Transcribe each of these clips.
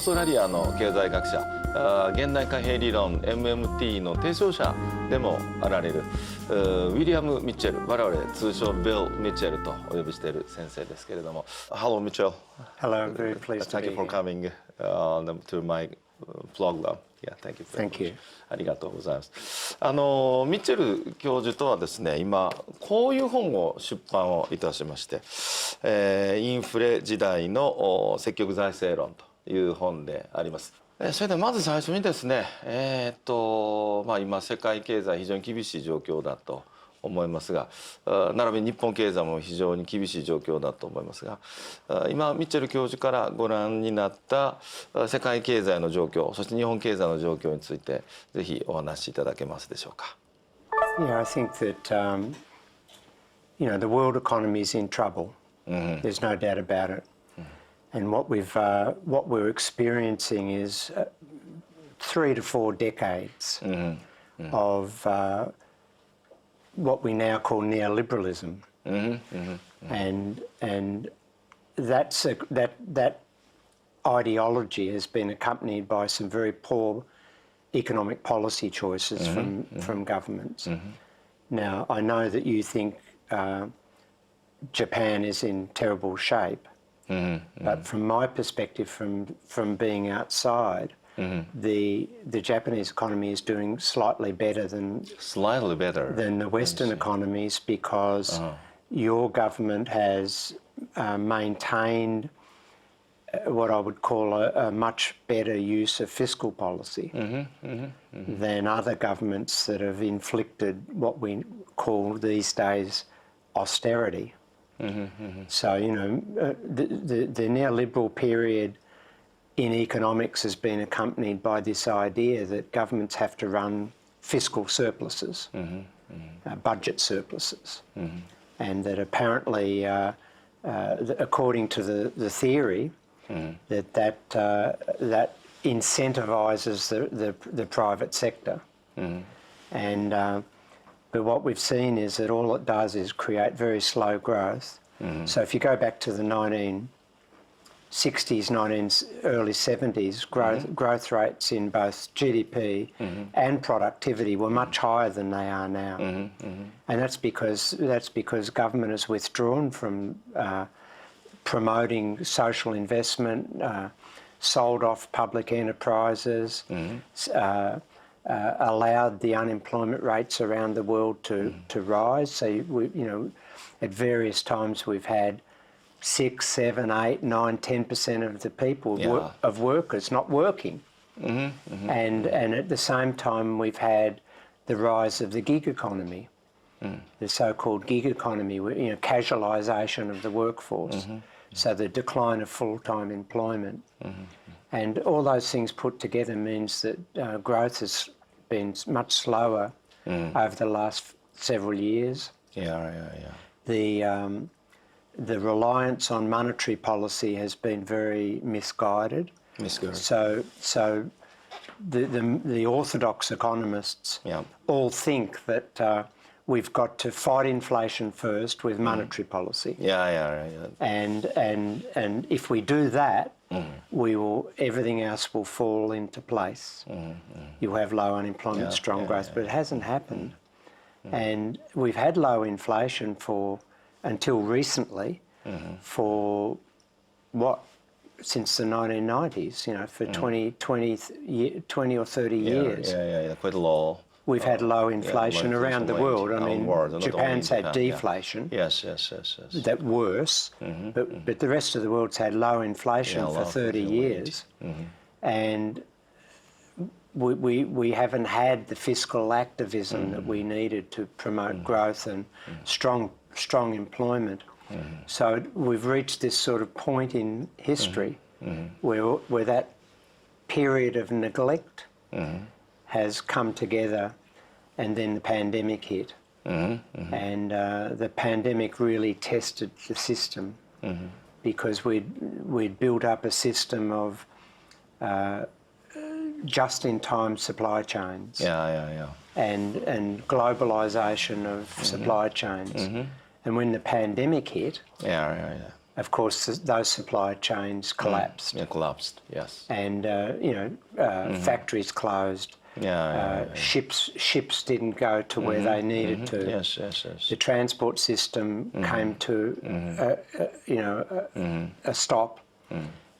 ーストラリアの経済学者、現代貨幣理論 MMT の提唱者でもあられるウィリアム・ミッチェル、我々通称ビル・ミッチェルとお呼びしている先生ですけれども。Hello, Mitchell. Hello, I'm very pleased to be Thank here. you for coming to my blog. Yeah, thank you very much. Thank you. ありがとうございます。ミッチェル教授とはですね、今こういう本を出版をいたしまして、インフレ時代の積極財政論という本であります。それでまず最初にですね、今世界経済非常に厳しい状況だと思いますが、並びに日本経済も非常に厳しい状況だと思いますが、今ミッチェル教授からご覧になった世界経済の状況、そして日本経済の状況についてぜひお話しいただけますでしょうか。Yeah, I think that the world economy is in trouble. There's no doubt about it. And what we're experiencing is 3 to 4 decades of what we now call neoliberalism, and that ideology has been accompanied by some very poor economic policy choices from governments. Now, I know that you think Japan is in terrible shape, but from my perspective, from being outside, the Japanese economy is doing slightly better than the Western economies, because your government has maintained what I would call a much better use of fiscal policy than other governments that have inflicted what we call these days austerity. So, the neoliberal period in economics has been accompanied by this idea that governments have to run fiscal surpluses, budget surpluses, and that apparently, according to the theory, that incentivises the private sector, but what we've seen is that all it does is create very slow growth. So if you go back to the 1960s, early 70s, growth rates in both GDP and productivity were much higher than they are now, and that's because government has withdrawn from promoting social investment, sold off public enterprises, allowed the unemployment rates around the world to rise. So at various times we've had 6, 7, 8, 9, 10% of the people of workers not working, and at the same time we've had the rise of the gig economy, the so-called gig economy, casualisation of the workforce, so the decline of full-time employment. And all those things put together means that growth has been much slower over the last several years. The reliance on monetary policy has been very misguided. So the orthodox economists all think that we've got to fight inflation first with monetary policy. And if we do that, everything else will fall into place. You have low unemployment, strong growth, but it hasn't happened. And we've had low inflation until recently, for since the 1990s, for 20 or 30 years. Quite low. We've had low inflation around the world. I mean, Japan's had deflation. Yes. That's worse, but the rest of the world's had low inflation for 30 years, and we haven't had the fiscal activism that we needed to promote growth and strong employment. So we've reached this sort of point in history where that period of neglect has come together, and then the pandemic hit. And the pandemic really tested the system, because we'd built up a system of just-in-time supply chains, and globalisation of supply chains. And when the pandemic hit, of course, those supply chains collapsed. Yeah, collapsed. Yes. And factories closed. Ships didn't go to where they needed to. Yes, yes, yes. The transport system came to a stop.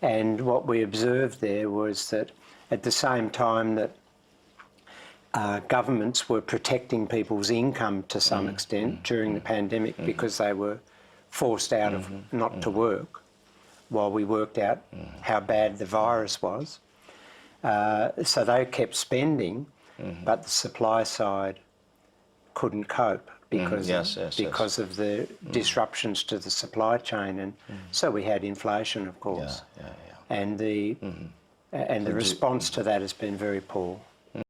And what we observed there was that at the same time that governments were protecting people's income to some extent during the pandemic because they were forced out of not to work while we worked out how bad the virus was. So they kept spending, but the supply side couldn't cope because of the disruptions to the supply chain, and so we had inflation, of course. And the response to that has been very poor.